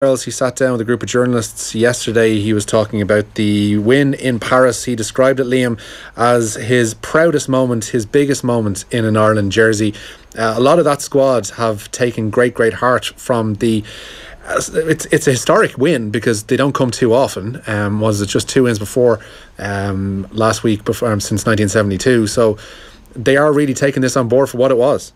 Charles, he sat down with a group of journalists yesterday. He was talking about the win in Paris. He described it, Liam, as his proudest moment, his biggest moment in an Ireland jersey. A lot of that squad have taken great heart from the... It's a historic win because they don't come too often. Was it just 2 wins before last week since 1972? So they are really taking this on board for what it was.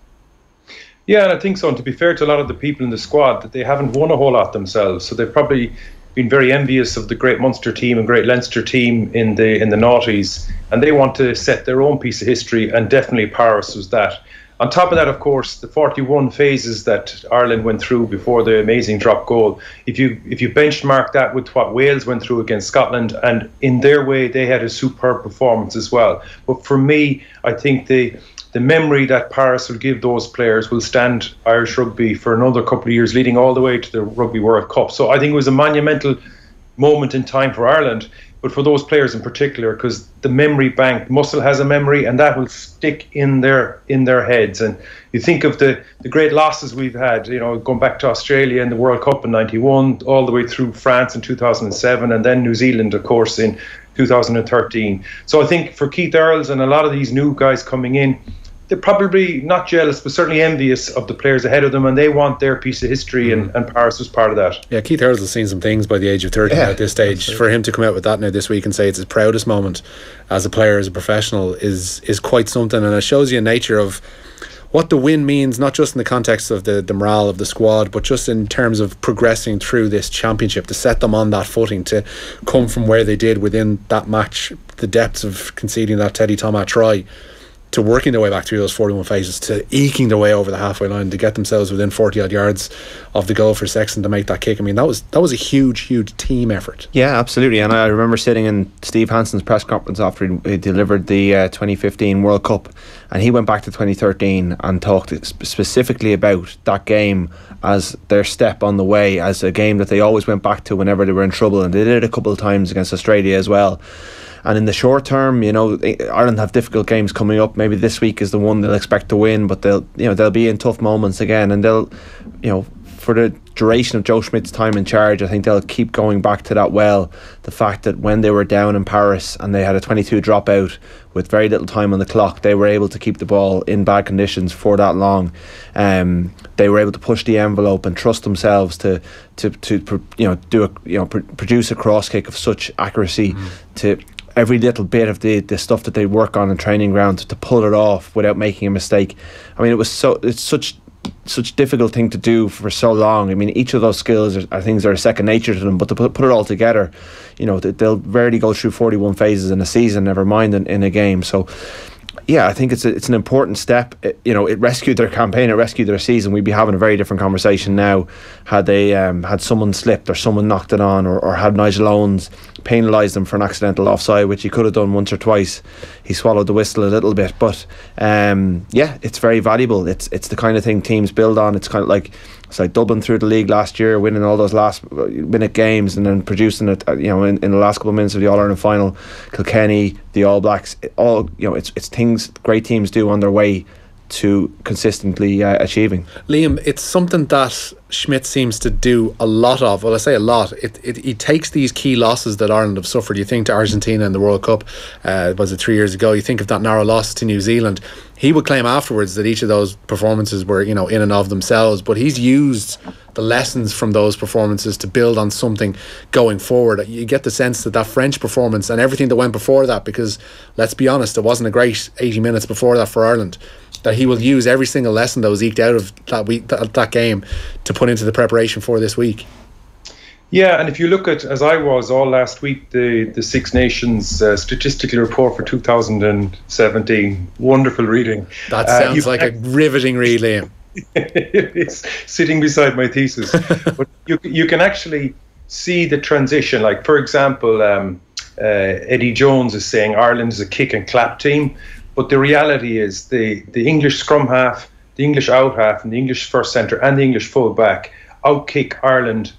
Yeah, and I think so. And to be fair to a lot of the people in the squad, that they haven't won a whole lot themselves, so they've probably been very envious of the great Munster team and great Leinster team in the noughties, and they want to set their own piece of history. And definitely Paris was that. On top of that, of course, the 41 phases that Ireland went through before the amazing drop goal. If you benchmark that with what Wales went through against Scotland, and in their way they had a superb performance as well. But for me, I think the memory that Paris will give those players will stand Irish rugby for another couple of years, leading all the way to the Rugby World Cup. So I think it was a monumental moment in time for Ireland, but for those players in particular, because the memory bank, muscle has a memory, and that will stick in their heads. And you think of the great losses we've had, going back to Australia in the World Cup in '91, all the way through France in 2007, and then New Zealand, of course, in 2013. So I think for Keith Earls and a lot of these new guys coming in, they're probably not jealous, but certainly envious of the players ahead of them, and they want their piece of history, and Paris was part of that. Yeah, Keith Earls has seen some things by the age of 30 at this stage. Absolutely. For him to come out with that now this week and say it's his proudest moment as a player, as a professional, is quite something, and it shows you a nature of what the win means, not just in the context of the morale of the squad, but just in terms of progressing through this championship, to set them on that footing, to come from where they did within that match, the depths of conceding that Teddy Thomas try, to working their way back through those 41 phases, to eking their way over the halfway line, to get themselves within 40 odd yards of the goal for Sexton to make that kick. I mean, that was a huge team effort. Yeah, absolutely. And I remember sitting in Steve Hanson's press conference after he delivered the 2015 World Cup, and he went back to 2013 and talked specifically about that game as their step on the way, as a game that they always went back to whenever they were in trouble, and they did it a couple of times against Australia as well. And in the short term, Ireland have difficult games coming up. Maybe this week is the one they'll expect to win, but they'll be in tough moments again, and they'll, for the duration of Joe Schmidt's time in charge, I think they'll keep going back to that well. The fact that when they were down in Paris and they had a 22 dropout with very little time on the clock, they were able to keep the ball in bad conditions for that long. They were able to push the envelope and trust themselves to produce a cross kick of such accuracy, to every little bit of the stuff that they work on in training ground, to pull it off without making a mistake. I mean, it's such difficult thing to do for so long. I mean, each of those skills are things that are second nature to them, but to put it all together, they'll rarely go through 41 phases in a season, never mind in a game. So yeah, I think it's an important step. It rescued their campaign, it rescued their season. We'd be having a very different conversation now had they had someone slipped or someone knocked it on, or had Nigel Owens penalised them for an accidental offside, which he could have done once or twice. He swallowed the whistle a little bit, but it's very valuable. It's the kind of thing teams build on. It's kind of like Dublin through the league last year, winning all those last minute games and then producing it in the last couple of minutes of the All-Ireland final. Kilkenny, the All Blacks, it's things great teams do on their way to consistently achieving. Liam, it's something that Schmidt seems to do a lot of. Well, I say a lot. He takes these key losses that Ireland have suffered. You think to Argentina in the World Cup, was it 3 years ago? You think of that narrow loss to New Zealand. He would claim afterwards that each of those performances were, in and of themselves, but he's used the lessons from those performances to build on something going forward. You get the sense that French performance and everything that went before that, because let's be honest, it wasn't a great 80 minutes before that for Ireland, that he will use every single lesson that was eked out of that game to put into the preparation for this week. Yeah, and if you look at, as I was all last week, the Six Nations statistical report for 2017, wonderful reading. That sounds like a riveting read, Liam. It's sitting beside my thesis. But you can actually see the transition. Like, for example, Eddie Jones is saying Ireland is a kick and clap team, but the reality is the English scrum half, the English out half, and the English first centre and the English full back outkick Ireland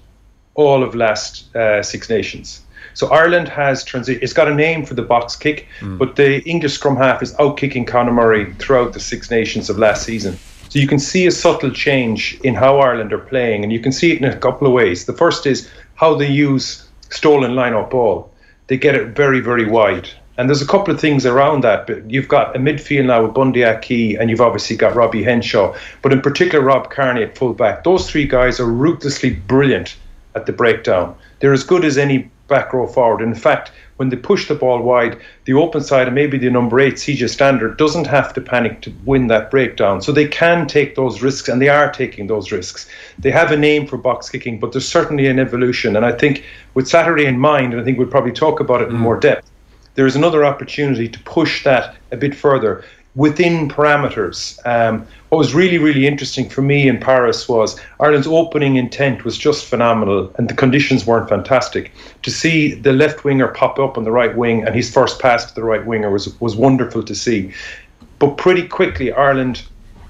all of last Six Nations. So Ireland has it's got a name for the box kick, but the English scrum half is outkicking Conor Murray throughout the Six Nations of last season. So you can see a subtle change in how Ireland are playing, and you can see it in a couple of ways. The first is how they use stolen line-out ball. They get it very, very wide. And there's a couple of things around that. But you've got a midfield now with Bundy Aki, and you've obviously got Robbie Henshaw, but in particular Rob Kearney at full-back. Those three guys are ruthlessly brilliant at the breakdown. They're as good as any back row forward. In fact, when they push the ball wide, the open side and maybe the number 8, CJ Standard, doesn't have to panic to win that breakdown. So they can take those risks, and they are taking those risks. They have a name for box kicking, but there's certainly an evolution. And I think with Saturday in mind, and I think we'll probably talk about it in more depth, there is another opportunity to push that a bit further within parameters. What was really, really interesting for me in Paris was Ireland's opening intent was just phenomenal, and the conditions weren't fantastic. To see the left winger pop up on the right wing and his first pass to the right winger was wonderful to see. But pretty quickly, Ireland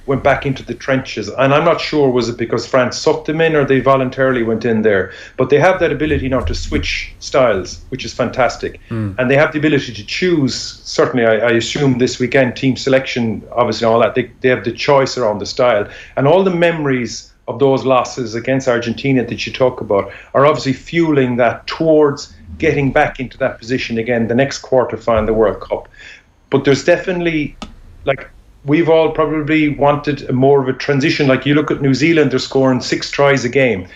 went back into the trenches, and I'm not sure, was it because France sucked them in or they voluntarily went in there, but they have that ability now to switch styles, which is fantastic. And they have the ability to choose. Certainly I assume this weekend team selection, obviously all that, they have the choice around the style, and all the memories of those losses against Argentina that you talk about are obviously fueling that towards getting back into that position again the next quarter final, the World Cup. But there's definitely, like, we've all probably wanted more of a transition. Like, you look at New Zealand, they're scoring 6 tries a game.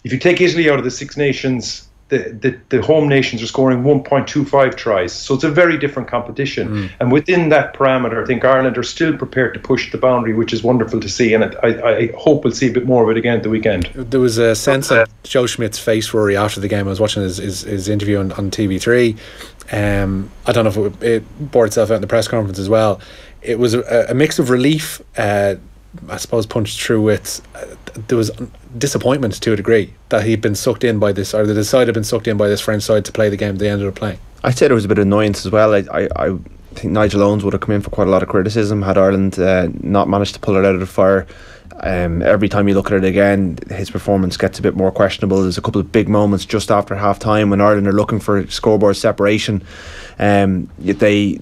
If you take Italy out of the 6 nations, the home nations are scoring 1.25 tries. So it's a very different competition. And within that parameter, I think Ireland are still prepared to push the boundary, which is wonderful to see. And I hope we'll see a bit more of it again at the weekend. There was a sense of Joe Schmidt's face, Rory, after the game. I was watching his interview on TV3. I don't know if it bore itself out in the press conference as well. It was a mix of relief, I suppose, punched through with there was disappointment to a degree that he'd been sucked in by this, or that his side had been sucked in by this French side to play the game they ended up playing. I'd say there was a bit of annoyance as well. I think Nigel Owens would have come in for quite a lot of criticism had Ireland not managed to pull it out of the fire. Every time you look at it again, his performance gets a bit more questionable. There's a couple of big moments just after half time when Ireland are looking for scoreboard separation. They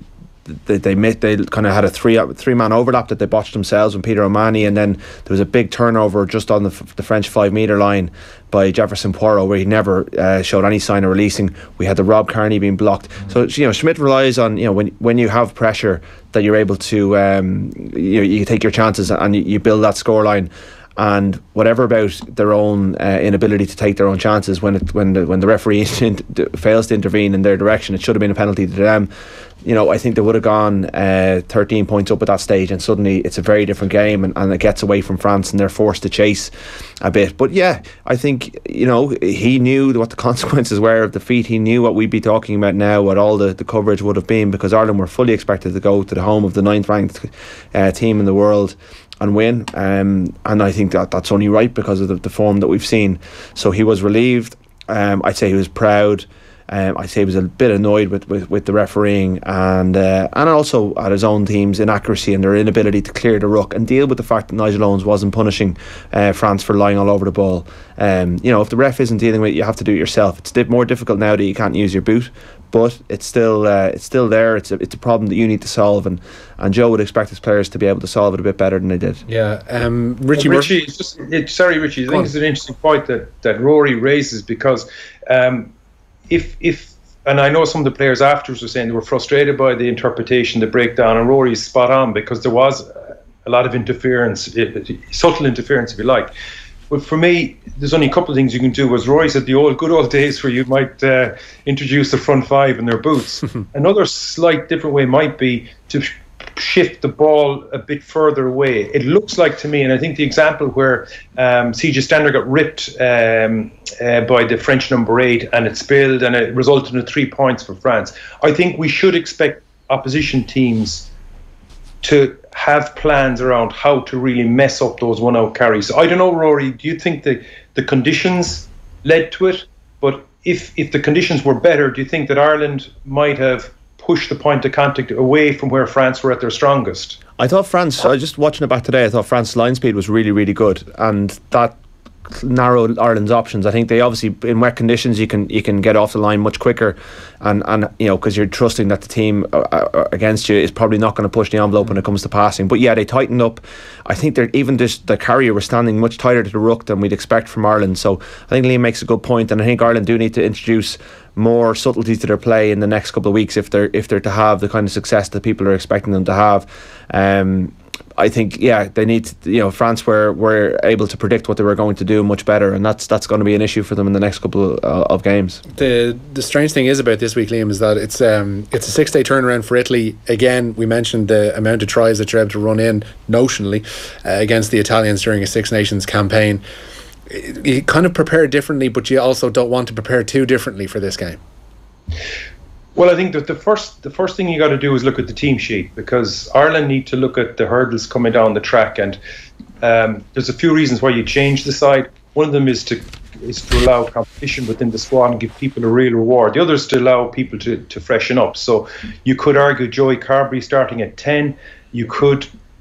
kind of had a three-man overlap that they botched themselves with Peter O'Mahony, and then there was a big turnover just on the French 5-metre line by Jefferson Poirot, where he never showed any sign of releasing. We had the Rob Kearney being blocked. So Schmidt relies on when you have pressure that you're able to you take your chances and you build that scoreline. And whatever about their own inability to take their own chances, when the referee fails to intervene in their direction, it should have been a penalty to them. I think they would have gone 13 points up at that stage, and suddenly it's a very different game, and it gets away from France, and they're forced to chase a bit. But yeah, I think he knew what the consequences were of defeat. He knew what we'd be talking about now, what all the coverage would have been, because Ireland were fully expected to go to the home of the 9th ranked team in the world and win, and I think that's only right because of the form that we've seen. So he was relieved. I'd say he was proud. I'd say he was a bit annoyed with the refereeing and also at his own team's inaccuracy and their inability to clear the ruck and deal with the fact that Nigel Owens wasn't punishing France for lying all over the ball. If the ref isn't dealing with it, you have to do it yourself. It's more difficult now that you can't use your boot, but it's still there. It's a problem that you need to solve, and Joe would expect his players to be able to solve it a bit better than they did. Yeah, Richie. Richie, Richie. I think it's an interesting point that Rory raises, because if and I know some of the players afterwards were saying they were frustrated by the interpretation, the breakdown, and Rory's spot on, because there was a lot of interference, subtle interference if you like. But for me, there's only a couple of things you can do. As Roy said, the good old days where you might introduce the front five in their boots. Another slight different way might be to shift the ball a bit further away. It looks like to me, and I think the example where CJ Standard got ripped by the French number 8 and it spilled and it resulted in 3 points for France. I think we should expect opposition teams to have plans around how to really mess up those one-out carries. I don't know, Rory, do you think the conditions led to it? But if the conditions were better, do you think that Ireland might have pushed the point of contact away from where France were at their strongest? I thought France, I was just watching it back today, I thought France's line speed was really, really good, and that narrow Ireland's options. I think they obviously, in wet conditions, you can get off the line much quicker, and because you're trusting that the team against you is probably not going to push the envelope when it comes to passing. But yeah, they tightened up. I think they're even just the carrier was standing much tighter to the ruck than we'd expect from Ireland. So I think Liam makes a good point, and I think Ireland do need to introduce more subtlety to their play in the next couple of weeks if they're to have the kind of success that people are expecting them to have. I think they need to, France were able to predict what they were going to do much better, and that's going to be an issue for them in the next couple of games. The strange thing is about this week, Liam, is that it's a 6-day turnaround for Italy. Again, we mentioned the amount of tries that you're able to run in notionally against the Italians during a Six Nations campaign. You kind of prepare differently, but you also don't want to prepare too differently for this game. Well, I think that the first thing you got to do is look at the team sheet, because Ireland need to look at the hurdles coming down the track, and there's a few reasons why you change the side. One of them is to allow competition within the squad and give people a real reward. The other is to allow people to freshen up. So you could argue Joey Carberry starting at 10.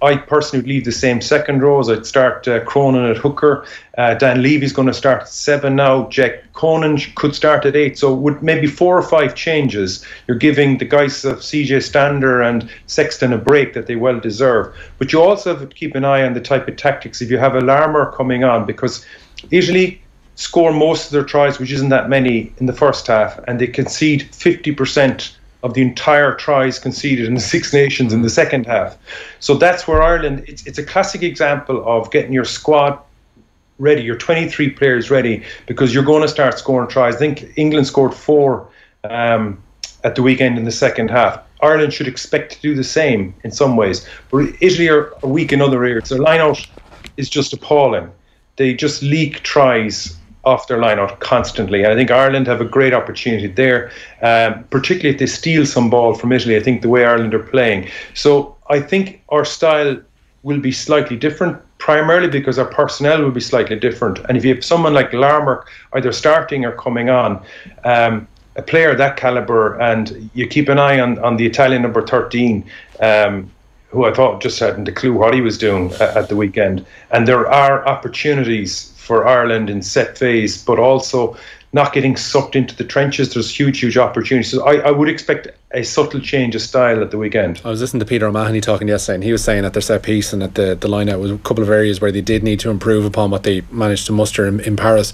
I personally would leave the same second rows. I'd start Conan at hooker. Dan Levy's going to start at 7 now. Conan could start at 8. So with maybe 4 or 5 changes, you're giving the guys of CJ Stander and Sexton a break that they well deserve. But you also have to keep an eye on the type of tactics if you have a Larmour coming on, because Italy score most of their tries, which isn't that many, in the first half, and they concede 50% of the entire tries conceded in the Six Nations in the second half. So that's where Ireland, it's a classic example of getting your squad ready, your 23 players ready, because you're going to start scoring tries. I think England scored 4 at the weekend in the second half. Ireland should expect to do the same in some ways. But Italy are weak in other areas. Their line-out is just appalling. They just leak tries off their line-out constantly. And I think Ireland have a great opportunity there, particularly if they steal some ball from Italy, I think the way Ireland are playing. So I think our style will be slightly different, primarily because our personnel will be slightly different. And if you have someone like Larmour either starting or coming on, a player of that calibre, and you keep an eye on the Italian number 13, who I thought just hadn't a clue what he was doing at the weekend. And there are opportunities for Ireland in set phase, but also not getting sucked into the trenches. There's huge opportunities. So I would expect a subtle change of style at the weekend. I was listening to Peter O'Mahony talking yesterday, and he was saying that their set piece and at the line-out was a couple of areas where they did need to improve upon what they managed to muster in Paris.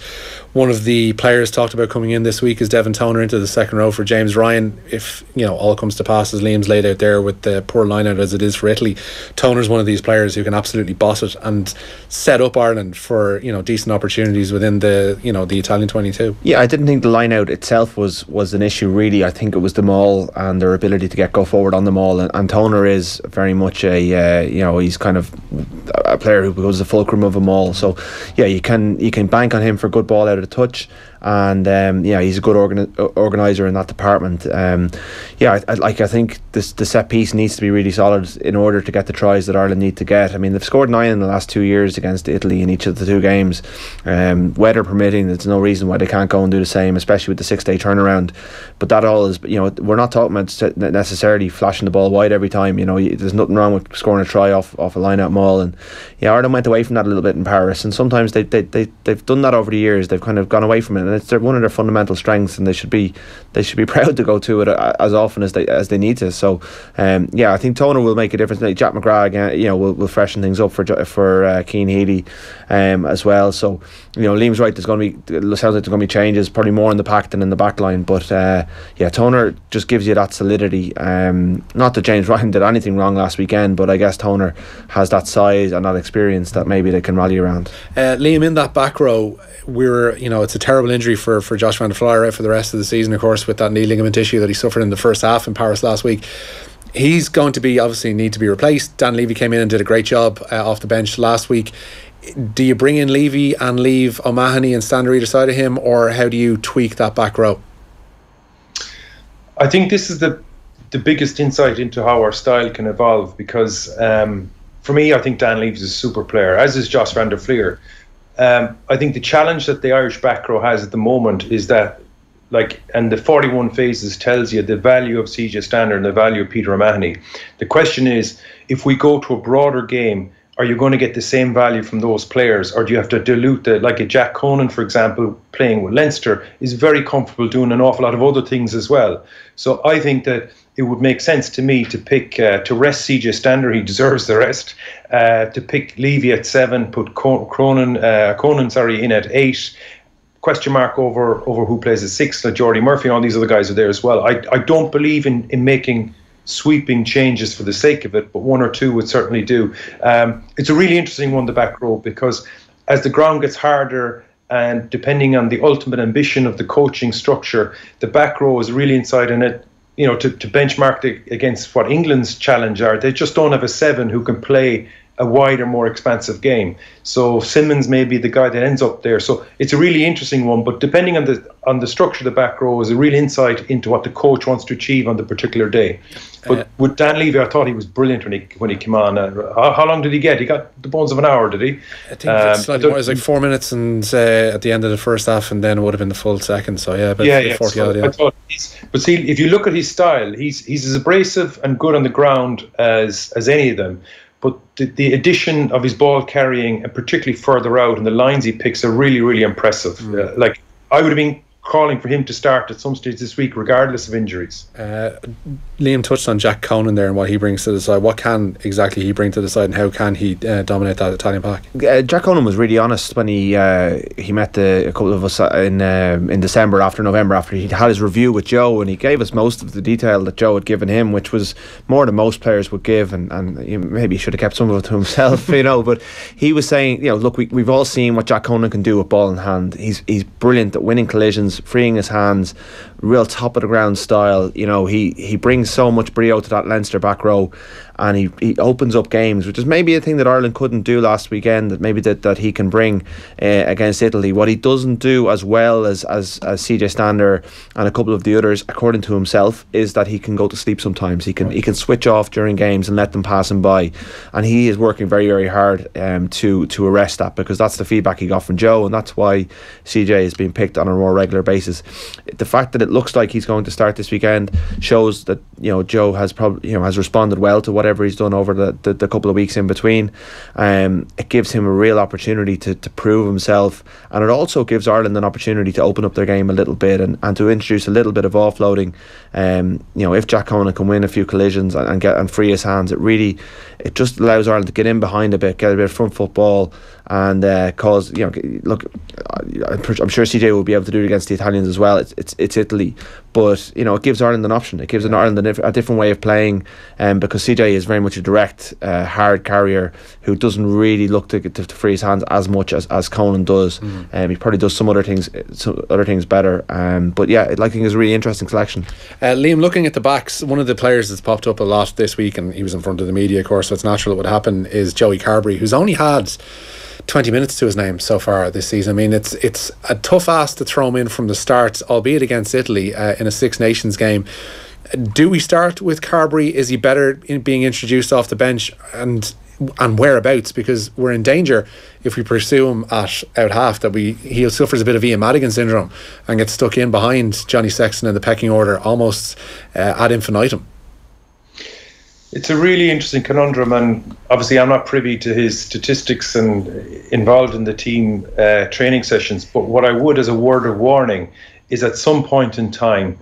One of the players talked about coming in this week is Devin Toner into the second row for James Ryan. If all comes to pass as Liam's laid out there with the poor line-out as it is for Italy, Toner's one of these players who can absolutely boss it and set up Ireland for decent opportunities within the the Italian 22. Yeah, I didn't think the line-out itself was an issue really. I think it was the maul and their ability to go forward on the maul, and Toner is very much a he's kind of a player who goes the fulcrum of a maul. So yeah, you can bank on him for good ball out of the touch, and he's a good organiser in that department. I think the set piece needs to be really solid in order to get the tries that Ireland need to get. I mean, they've scored 9 in the last 2 years against Italy in each of the 2 games. Weather permitting, there's no reason why they can't go and do the same, especially with the 6-day turnaround. But that all is, we're not talking about necessarily flashing the ball wide every time. There's nothing wrong with scoring a try off a line-out maul, and Ireland went away from that a little bit in Paris, and sometimes they've done that over the years. They've kind of gone away from it, and it's one of their fundamental strengths, and they should be proud to go to it as often as they need to. So I think Toner will make a difference. Jack McGrath again, will freshen things up for Cian Healy as well. So Liam's right. Sounds like there's going to be changes, probably more in the pack than in the back line. But Toner just gives you that solidity. Not that James Ryan did anything wrong last weekend, but I guess Toner has that size and that experience that maybe they can rally around. Liam, in that back row, it's a terrible injury for Josh van der Flier out for the rest of the season, of course, with that knee ligament issue that he suffered in the first half in Paris last week. He's going to obviously need to be replaced. Dan Levy came in and did a great job off the bench last week. Do you bring in Levy and leave O'Mahony and stand either side of him, or how do you tweak that back row? I think this is the biggest insight into how our style can evolve, because for me, I think Dan Levy's a super player, as is Josh van der Flier. I think the challenge that the Irish back row has at the moment is that, and the 41 phases tells you the value of CJ Stander and the value of Peter O'Mahony. The question is, if we go to a broader game are you going to get the same value from those players, or do you have to dilute like a Jack Conan, for example, playing with Leinster, is very comfortable doing an awful lot of other things as well. So I think that it would make sense to me to pick to rest CJ Stander. He deserves the rest. To pick Levy at 7, put Conan in at 8. Question mark over who plays at 6. Like Jordy Murphy and all these other guys are there as well. I don't believe in making sweeping changes for the sake of it, but 1 or 2 would certainly do. It's a really interesting one, the back row, because as the ground gets harder and depending on the ultimate ambition of the coaching structure, the back row is really inside in it. You know, to benchmark against what England's challenge are, they just don't have a 7 who can play a wider, more expansive game. So Simmons may be the guy that ends up there. So it's a really interesting one, but depending on the structure of the back row is a real insight into what the coach wants to achieve on the particular day. But with Dan Levy, I thought he was brilliant when he came on. How long did he get? He got the bones of an hour, did he? I think it's slightly more. It was like 4 minutes and at the end of the first half, and then it would have been the full second. So yeah, about 40 so odd. Yeah. I thought but see, if you look at his style, he's as abrasive and good on the ground as any of them. But the addition of his ball carrying, and particularly further out, and the lines he picks are really, really impressive. Like I would have been calling for him to start at some stage this week, regardless of injuries. Liam touched on Jack Conan there and what he brings to the side. What can exactly he bring to the side, and how can he dominate that Italian pack? Jack Conan was really honest when he met a couple of us in December, November, after he'd had his review with Joe, and he gave us most of the detail that Joe had given him, which was more than most players would give, and maybe he should have kept some of it to himself, but he was saying, look, we've all seen what Jack Conan can do with ball in hand. He's brilliant at winning collisions, freeing his hands, real top of the ground style. He brings so much brio to that Leinster back row, and he opens up games, which is maybe a thing that Ireland couldn't do last weekend, that maybe that he can bring against Italy. What he doesn't do as well as CJ Stander and a couple of the others, according to himself, is that he can go to sleep sometimes. He can switch off during games and let them pass him by, and he is working very, very hard to arrest that, because that's the feedback he got from Joe, and that's why CJ is being picked on a more regular basis. The fact that it looks like he's going to start this weekend shows that Joe has probably has responded well to whatever he's done over the couple of weeks in between. It gives him a real opportunity to prove himself, and it also gives Ireland an opportunity to open up their game a little bit and to introduce a little bit of offloading. If Jack Conan can win a few collisions and free his hands, it just allows Ireland to get in behind a bit, get a bit of front foot ball, and cause look, I'm sure CJ will be able to do it against the Italians as well. It's Italy, but it gives Ireland an option. It gives Ireland a different way of playing, because CJ is very much a direct, hard carrier who doesn't really look to free his hands as much as Conan does. He probably does some other things better. But yeah, I think it's a really interesting selection. Liam, looking at the backs, one of the players that's popped up a lot this week, and he was in front of the media, of course, so it's natural it would happen, is Joey Carberry, who's only had 20 minutes to his name so far this season. I mean, it's a tough ask to throw him in from the start, albeit against Italy in a Six Nations game. Do we start with Carberry? Is he better in being introduced off the bench, and whereabouts? Because we're in danger if we pursue him at out half that he suffers a bit of Ian Madigan syndrome and gets stuck in behind Johnny Sexton in the pecking order almost ad infinitum. It's a really interesting conundrum, and obviously I'm not privy to his statistics and involved in the team training sessions, but what I would, as a word of warning, is at some point in time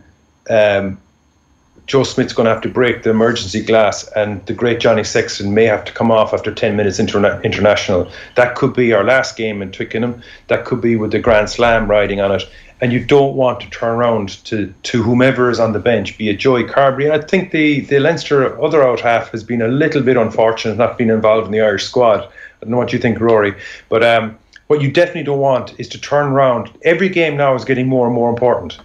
Joe Schmidt's going to have to break the emergency glass, and the great Johnny Sexton may have to come off after 10 minutes international. That could be our last game in Twickenham. That could be with the Grand Slam riding on it. And you don't want to turn around to whomever is on the bench, be it Joey Carberry. And I think the Leinster other out half has been a little bit unfortunate not being involved in the Irish squad. I don't know what you think, Rory. But what you definitely don't want is to turn around. Every game now is getting more and more important,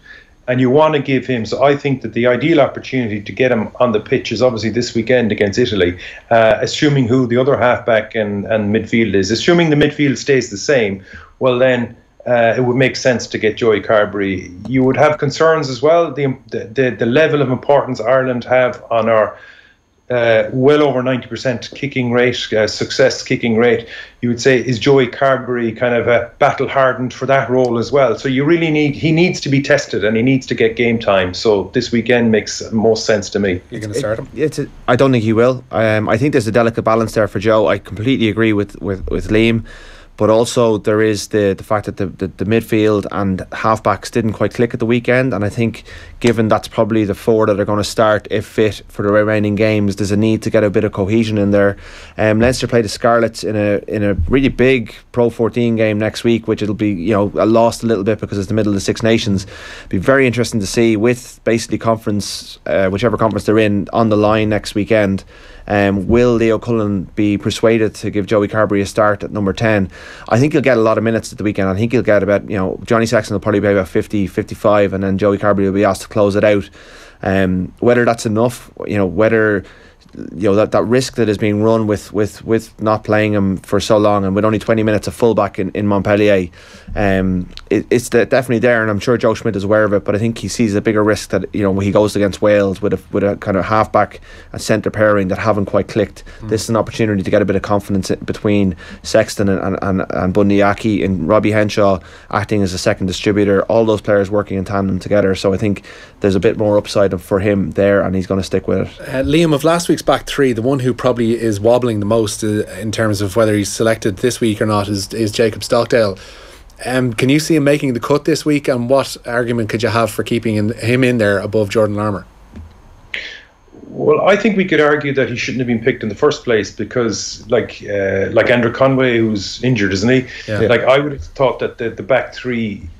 and you want to give him. So I think that the ideal opportunity to get him on the pitch is obviously this weekend against Italy, assuming who the other halfback and midfield is. Assuming the midfield stays the same, well then it would make sense to get Joey Carberry. You would have concerns as well, the level of importance Ireland have on our well over 90% kicking rate, success kicking rate, you would say, is Joey Carberry kind of battle hardened for that role as well. So he needs to be tested and he needs to get game time. So this weekend makes most sense to me. You're going to start him? I don't think he will. I think there's a delicate balance there for Joe. I completely agree with Liam. But also there is the fact that the midfield and halfbacks didn't quite click at the weekend, and I think given that's probably the four that are going to start if fit for the remaining games, there's a need to get a bit of cohesion in there. Leinster play the Scarlets in a really big Pro 14 game next week, which it'll be lost a little bit because it's the middle of the Six Nations. Be very interesting to see with basically conference, whichever conference they're in, on the line next weekend. Will Leo Cullen be persuaded to give Joey Carberry a start at number 10? I think he'll get a lot of minutes at the weekend. I think he'll get about, Johnny Sexton will probably be about 50, 55, and then Joey Carberry will be asked to close it out. Whether that's enough, whether that risk that is being run with not playing him for so long and with only 20 minutes of fullback in Montpellier, it's definitely there, and I'm sure Joe Schmidt is aware of it, but I think he sees a bigger risk that when he goes against Wales with a kind of halfback and centre pairing that haven't quite clicked. This is an opportunity to get a bit of confidence between Sexton and Bundy Aki, and Robbie Henshaw acting as a second distributor, all those players working in tandem together. So I think there's a bit more upside for him there, and he's going to stick with it. Liam, of last week's back three, the one who probably is wobbling the most in terms of whether he's selected this week or not is Jacob Stockdale. Can you see him making the cut this week, and what argument could you have for keeping him in there above Jordan Larmour? Well, I think we could argue that he shouldn't have been picked in the first place because, like Andrew Conway, who's injured, isn't he? Yeah. I would have thought that the back three,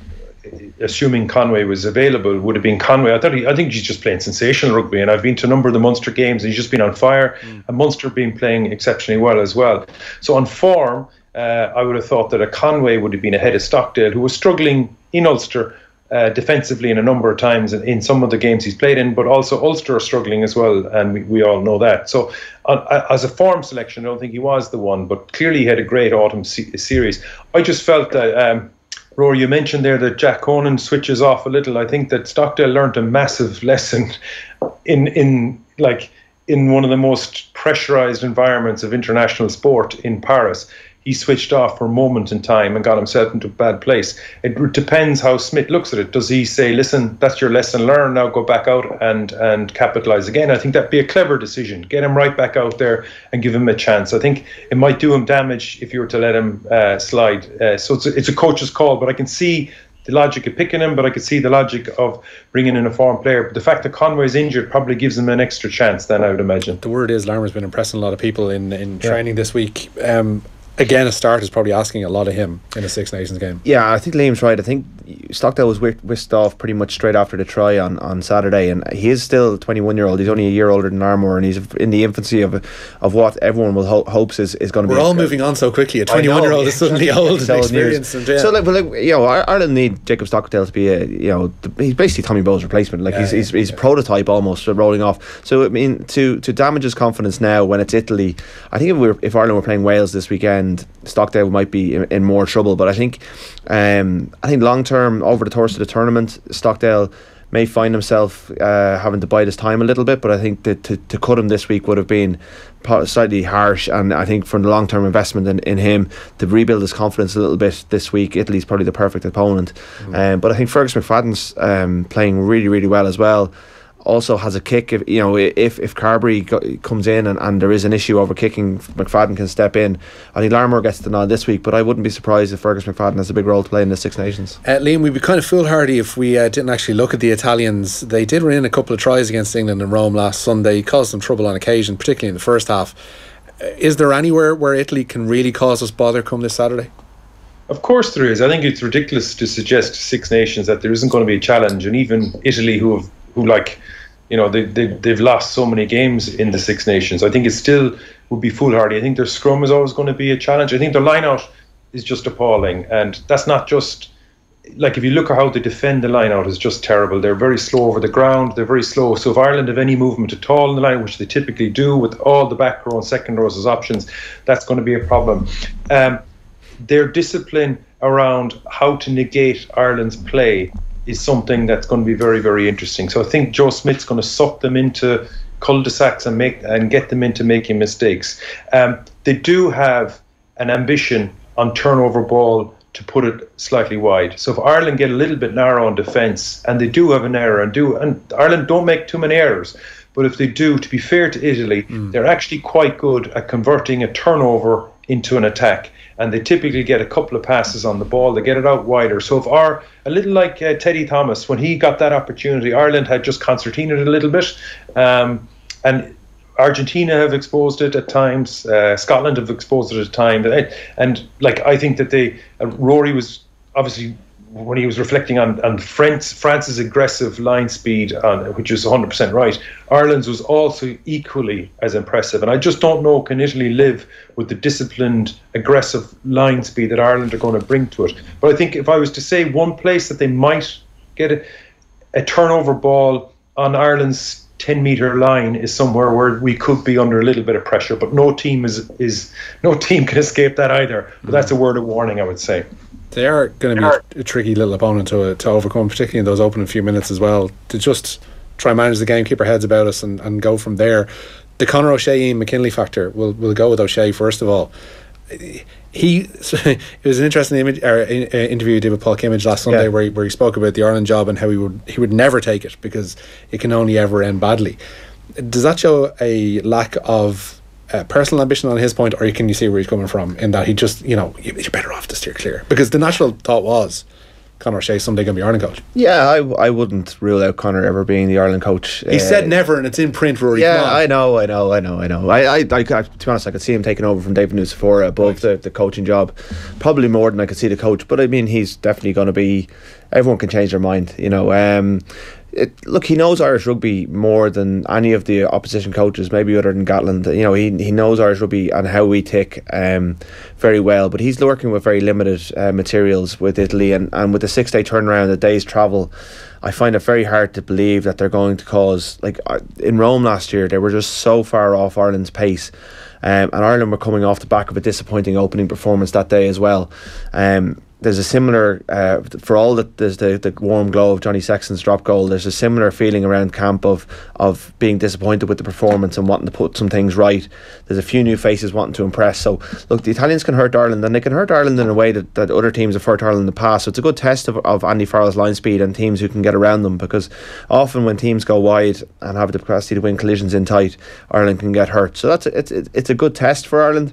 assuming Conway was available, would have been Conway. I think he's just playing sensational rugby, and I've been to a number of the Munster games, and he's just been on fire. And Munster been playing exceptionally well as well. So on form, I would have thought that a Conway would have been ahead of Stockdale, who was struggling in Ulster defensively in a number of times in some of the games he's played in, but also Ulster are struggling as well, and we all know that. So as a form selection, I don't think he was the one, but clearly he had a great autumn series. I just felt that Rory, you mentioned there that Jack Conan switches off a little. I think that Stockdale learned a massive lesson in one of the most pressurised environments of international sport in Paris. He switched off for a moment in time and got himself into a bad place. It depends how Smith looks at it. Does he say, listen, that's your lesson learned, now go back out and capitalise again? I think that'd be a clever decision. Get him right back out there and give him a chance. I think it might do him damage if you were to let him slide. So it's a coach's call, but I can see the logic of picking him, but I could see the logic of bringing in a foreign player. But the fact that Conway's injured probably gives him an extra chance then, I would imagine. The word is Larmour's been impressing a lot of people in training this week. Again, a start is probably asking a lot of him in a Six Nations game. Yeah, I think Liam's right. I think Stockdale was whisked off pretty much straight after the try on Saturday, and he is still a 21-year-old. He's only a year older than Larmour, and he's in the infancy of what everyone will hopes is going to be. We're all moving on so quickly. A 21-year-old is suddenly old and experienced. So, Ireland need Jacob Stockdale to be he's basically Tommy Bowles' replacement. He's a prototype almost rolling off. So I mean, to damage his confidence now when it's Italy, I think if Ireland were playing Wales this weekend, Stockdale might be in more trouble. But I think long term, over the course of the tournament, Stockdale may find himself having to bide his time a little bit. But I think that to cut him this week would have been slightly harsh, and I think from the long term investment in him to rebuild his confidence a little bit this week, Italy's probably the perfect opponent. But I think Fergus McFadden's playing really, really well as well. Also has a kick. If Carberry comes in and there is an issue over kicking, McFadden can step in. I think Larmour gets the nod this week, but I wouldn't be surprised if Fergus McFadden has a big role to play in the Six Nations. Liam, we'd be kind of foolhardy if we didn't actually look at the Italians. They did run in a couple of tries against England in Rome last Sunday, caused them trouble on occasion, particularly in the first half. Is there anywhere where Italy can really cause us bother come this Saturday? Of course there is. I think it's ridiculous to suggest to Six Nations that there isn't going to be a challenge, and even Italy they've lost so many games in the Six Nations. I think it still would be foolhardy. I think their scrum is always going to be a challenge. I think their lineout is just appalling, and that's not just if you look at how they defend the lineout, is just terrible. They're very slow over the ground. They're very slow. So if Ireland have any movement at all in the line, which they typically do with all the back row and second rows as options, that's going to be a problem. Their discipline around how to negate Ireland's play is something that's going to be very, very interesting. So I think Joe Schmidt's going to suck them into cul-de-sacs and get them into making mistakes. They do have an ambition on turnover ball to put it slightly wide. So if Ireland get a little bit narrow on defence, and they do have an error, and Ireland don't make too many errors, but if they do, to be fair to Italy, they're actually quite good at converting a turnover into an attack. And they typically get a couple of passes on the ball, they get it out wider. So if a little like Teddy Thomas, when he got that opportunity, Ireland had just concertinaed it a little bit. And Argentina have exposed it at times. Scotland have exposed it at times. And like, I think that Rory was obviously, when he was reflecting on France's aggressive line speed, which is 100% right, Ireland's was also equally as impressive. And I just don't know, can Italy live with the disciplined, aggressive line speed that Ireland are going to bring to it? But I think if I was to say one place that they might get a turnover ball on Ireland's 10-metre line is somewhere where we could be under a little bit of pressure, but no team can escape that either. But that's a word of warning, I would say. They are going to be a tricky little opponent to overcome, particularly in those opening few minutes as well, to just try and manage the game, keep our heads about us and go from there. The Conor O'Shea, Ian McKinley factor, we'll go with O'Shea first of all. It was an interesting interview he did with Paul Kimmage last Sunday, where he spoke about the Ireland job and how he would never take it because it can only ever end badly. Does that show a lack of personal ambition on his point, or can you see where he's coming from in that he just, you're better off to steer clear? Because the natural thought was Conor O'Shea someday going to be Ireland coach. Yeah, I wouldn't rule out Conor ever being the Ireland coach. He said never, and it's in print, Rory. Yeah, I know. I to be honest, I could see him taking over from David Nucifora above the coaching job, probably more than I could see the coach. But I mean, he's definitely going to be. Everyone can change their mind, Look, he knows Irish rugby more than any of the opposition coaches, maybe other than Gatland. He knows Irish rugby and how we tick very well, but he's working with very limited materials with Italy, and with the 6-day turnaround, a day's travel, I find it very hard to believe that they're going to cause, like in Rome last year, they were just so far off Ireland's pace. And Ireland were coming off the back of a disappointing opening performance that day as well. There's a similar, for all that there's the warm glow of Johnny Sexton's drop goal, there's a similar feeling around camp of being disappointed with the performance and wanting to put some things right. There's a few new faces wanting to impress. So look, the Italians can hurt Ireland, and they can hurt Ireland in a way that other teams have hurt Ireland in the past. So it's a good test of Andy Farrell's line speed and teams who can get around them, because often when teams go wide and have the capacity to win collisions in tight, Ireland can get hurt. So it's a good test for Ireland.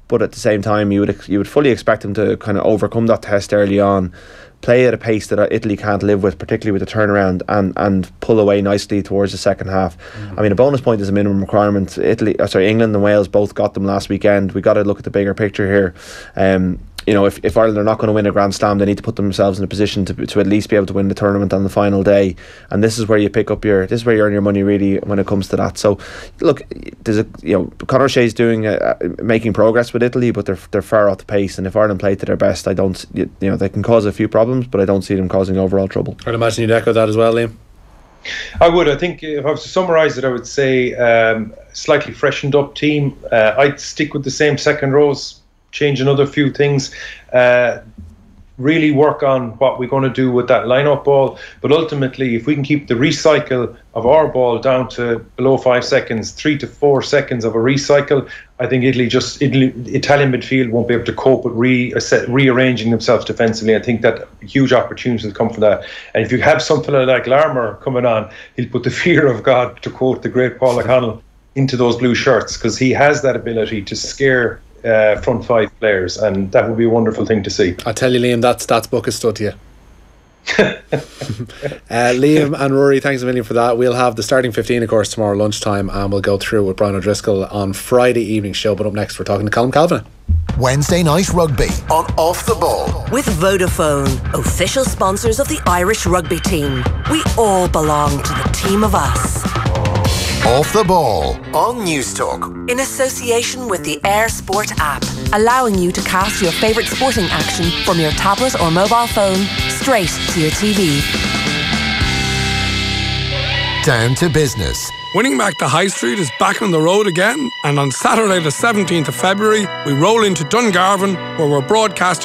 But at the same time, you would fully expect them to kind of overcome that test early on, play at a pace that Italy can't live with, particularly with the turnaround, and pull away nicely towards the second half. I mean, a bonus point is a minimum requirement. England and Wales both got them last weekend. We got to look at the bigger picture here. If Ireland are not going to win a Grand Slam, they need to put themselves in a position to at least be able to win the tournament on the final day. And this is where you this is where you earn your money really when it comes to that. So, look, there's Conor O'Shea's making progress with Italy, but they're far off the pace. And if Ireland play to their best, they can cause a few problems, but I don't see them causing overall trouble. I'd imagine you'd echo that as well, Liam. I would. I think if I was to summarise it, I would say slightly freshened up team. I'd stick with the same second rows, change another few things, really work on what we're going to do with that lineup ball. But ultimately, if we can keep the recycle of our ball down to below 5 seconds, 3 to 4 seconds of a recycle, I think Italian midfield won't be able to cope with rearranging themselves defensively. I think that huge opportunities will come from that. And if you have something like Larmour coming on, he'll put the fear of God, to quote the great Paul O'Connell, into those blue shirts, because he has that ability to scare front five players, and that would be a wonderful thing to see. I tell you, Liam, that stats book is stood to you. Liam and Rory, thanks a million for that. We'll have the starting 15, of course, tomorrow lunchtime, and we'll go through with Brian O'Driscoll on Friday evening show. But up next, we're talking to Colm Calvin. Wednesday Night Rugby on Off the Ball with Vodafone, official sponsors of the Irish rugby team. We all belong to the team of us. Off the Ball on News Talk, in association with the Air Sport app, allowing you to cast your favourite sporting action from your tablet or mobile phone straight to your TV. Down to business. Winning back the High Street is back on the road again, and on Saturday the 17th of February we roll into Dungarvan, where we're broadcasting